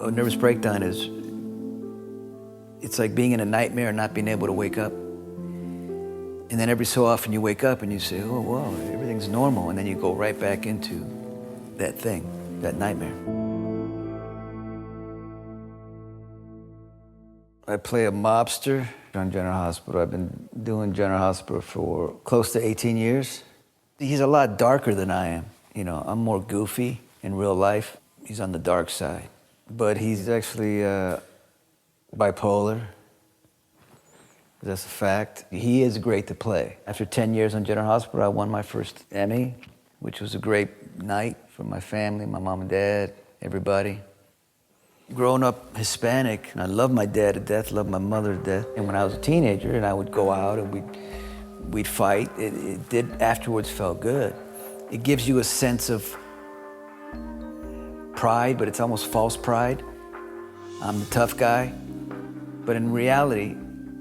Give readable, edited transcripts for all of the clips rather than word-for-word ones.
A nervous breakdown it's like being in a nightmare and not being able to wake up. And then every so often you wake up and you say, oh, whoa, everything's normal. And then you go right back into that thing, that nightmare. I play a mobster on General Hospital. I've been doing General Hospital for close to 18 years. He's a lot darker than I am. You know, I'm more goofy in real life. He's on the dark side. But he's actually bipolar. That's a fact. He is great to play. After 10 years on General Hospital, I won my first Emmy, which was a great night for my family, my mom and dad, everybody. Growing up Hispanic, I loved my dad to death, loved my mother to death. And when I was a teenager, and I would go out and we'd fight, it did afterwards felt good. It gives you a sense of pride, but it's almost false pride. I'm the tough guy. But in reality,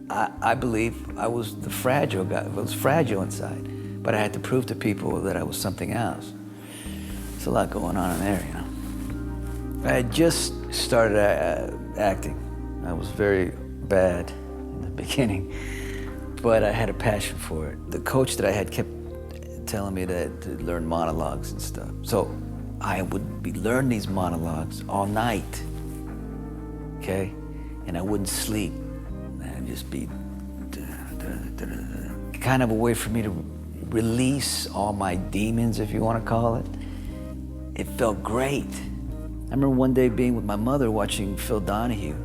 I believe I was the fragile guy. I was fragile inside, but I had to prove to people that I was something else. There's a lot going on in there, you know. I had just started acting. I was very bad in the beginning, but I had a passion for it. The coach that I had kept telling me to learn monologues and stuff. So I would be learning these monologues all night, okay? And I wouldn't sleep. I'd just be kind of a way for me to release all my demons, if you want to call it. It felt great. I remember one day being with my mother watching Phil Donahue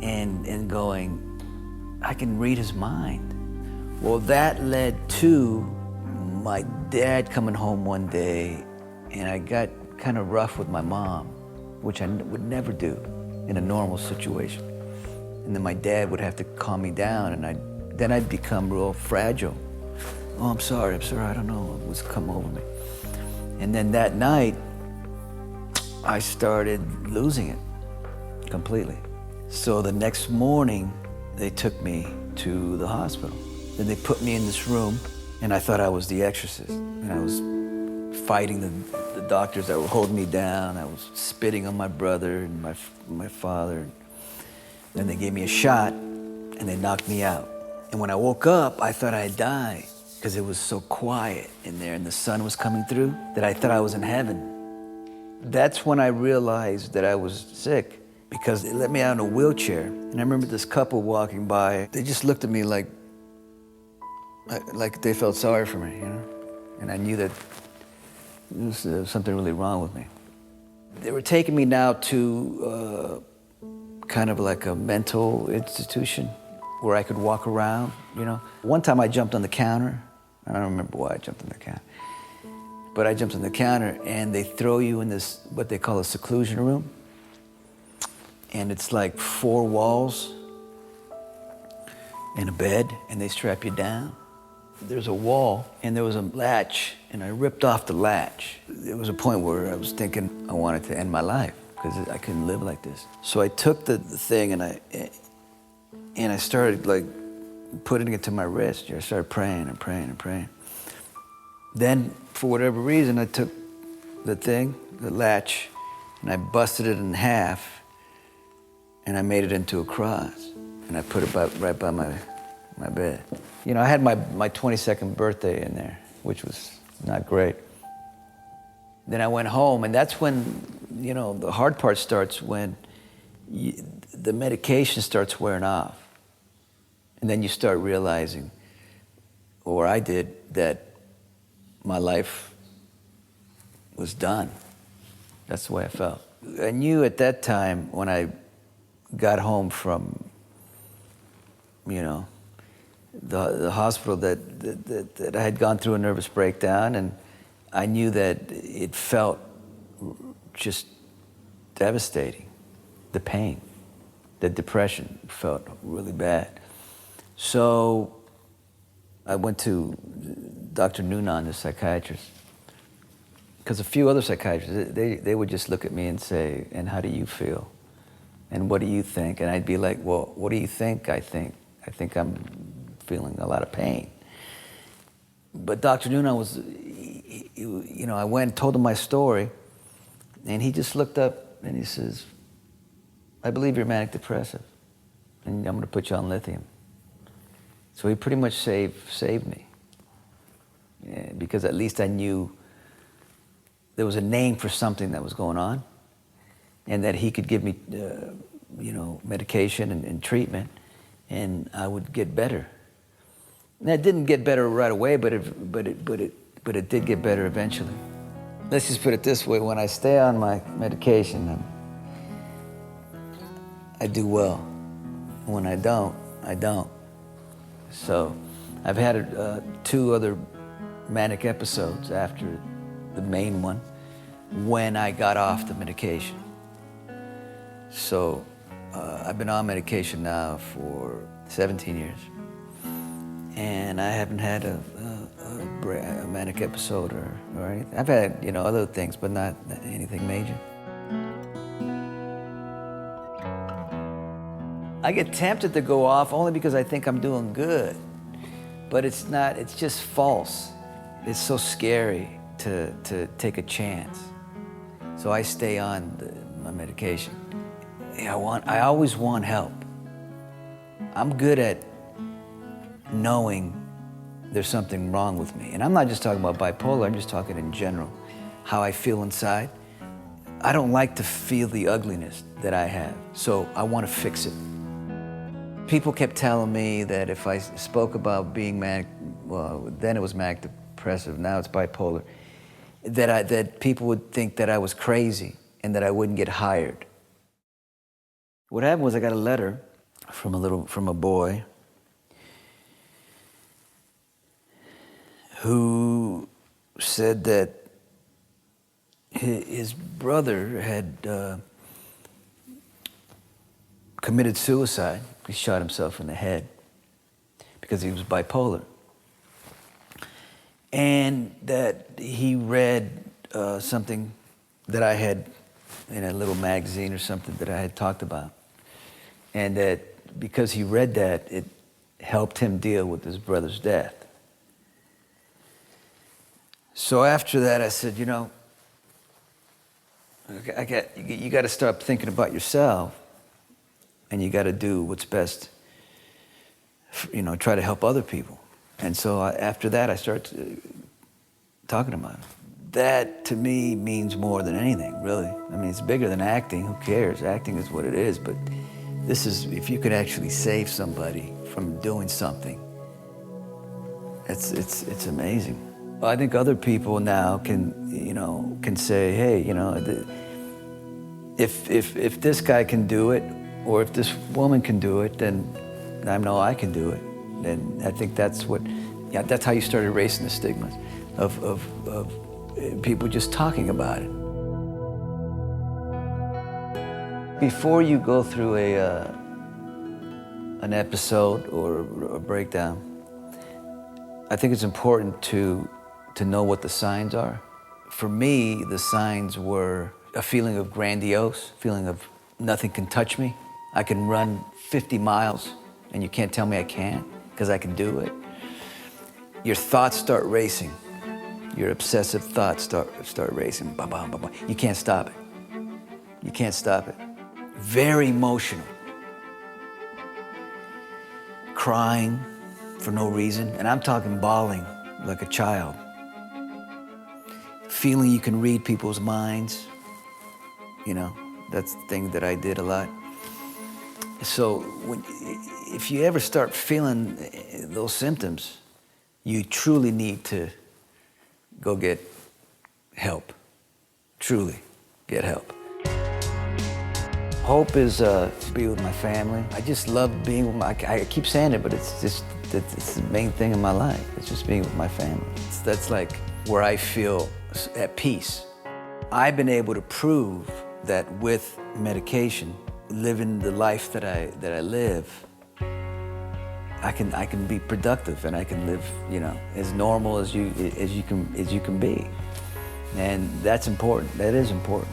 and going, I can read his mind. Well, that led to my dad coming home one day, and I got kind of rough with my mom, which I would never do in a normal situation. And then my dad would have to calm me down, and then I'd become real fragile. Oh, I'm sorry, I don't know what was come over me. And then that night, I started losing it completely. So the next morning, they took me to the hospital. Then they put me in this room, and I thought I was the exorcist. And I was fighting the doctors that were holding me down. I was spitting on my brother and my father. Then they gave me a shot, and they knocked me out. And when I woke up, I thought I had died because it was so quiet in there and the sun was coming through that I thought I was in heaven. That's when I realized that I was sick because they let me out in a wheelchair. And I remember this couple walking by. They just looked at me like they felt sorry for me, you know? And I knew that there was something really wrong with me. They were taking me now to kind of like a mental institution where I could walk around, you know? One time I jumped on the counter. I don't remember why I jumped on the counter. But I jumped on the counter and they throw you in this, what they call a seclusion room. And it's like 4 walls and a bed, and they strap you down. There's a wall and there was a latch, and I ripped off the latch. There was a point where I was thinking I wanted to end my life because I couldn't live like this. So I took the thing and I started like putting it to my wrist. I started praying and praying and praying. Then, for whatever reason, I took the thing, the latch, and I busted it in half, and I made it into a cross, and I put it right by my bed. You know, I had my 22nd birthday in there, which was not great. Then I went home, and that's when, you know, the hard part starts when the medication starts wearing off. And then you start realizing, or I did, that my life was done. That's the way I felt. I knew at that time when I got home from, you know, the hospital that I had gone through a nervous breakdown, and I knew that it felt just devastating. The pain, the depression felt really bad. So I went to Dr. Noonan, the psychiatrist, because a few other psychiatrists, they would just look at me and say, and how do you feel? And what do you think? And I'd be like, well, what do you think I think? I think I'm feeling a lot of pain. But Dr. Noonan was, you know, I went and told him my story, and he just looked up And he says, I believe you're manic depressive, and I'm gonna put you on lithium. So he pretty much saved me. Yeah, because at least I knew there was a name for something that was going on, and that he could give me, medication and treatment, and I would get better. And that didn't get better right away, but it did get better eventually. Let's just put it this way: when I stay on my medication, I do well. When I don't, I don't. So I've had 2 other manic episodes after the main one when I got off the medication. So I've been on medication now for 17 years, and I haven't had a manic episode or anything. I've had other things, but not anything major. I get tempted to go off only because I think I'm doing good, but it's not. It's just false. It's so scary to take a chance. So I stay on my medication. I always want help. I'm good at knowing there's something wrong with me. And I'm not just talking about bipolar, I'm just talking in general. How I feel inside. I don't like to feel the ugliness that I have, so I want to fix it. People kept telling me that if I spoke about being manic, well, then it was manic depressive, now it's bipolar, that people would think that I was crazy and that I wouldn't get hired. What happened was I got a letter from a boy who said that his brother had committed suicide. He shot himself in the head because he was bipolar. And that he read something that I had in a little magazine or something that I had talked about. And that because he read that, it helped him deal with his brother's death. So after that, I said, you got to stop thinking about yourself, and you got to do what's best, try to help other people. And so after that, I started talking about it. That, to me, means more than anything, really. I mean, it's bigger than acting. Who cares? Acting is what it is. But this is, if you could actually save somebody from doing something, it's amazing. Well, I think other people now can say, hey, if this guy can do it, or if this woman can do it, then I know I can do it. And I think that's how you start erasing the stigmas of people just talking about it. Before you go through an episode or a breakdown, I think it's important to know what the signs are. For me, the signs were a feeling of grandiose, feeling of nothing can touch me. I can run 50 miles and you can't tell me I can't, because I can do it. Your thoughts start racing. Your obsessive thoughts start racing. Ba, ba, ba, ba. You can't stop it. You can't stop it. Very emotional. Crying for no reason, and I'm talking bawling like a child. Feeling you can read people's minds. That's the thing that I did a lot. So if you ever start feeling those symptoms, you truly need to go get help. Truly get help. Hope is be with my family. I just love being with I keep saying it, but it's the main thing in my life. It's just being with my family. That's like where I feel at peace. I've been able to prove that with medication, living the life that I live, I can be productive and I can live, as normal as you can be. And that's important. That is important.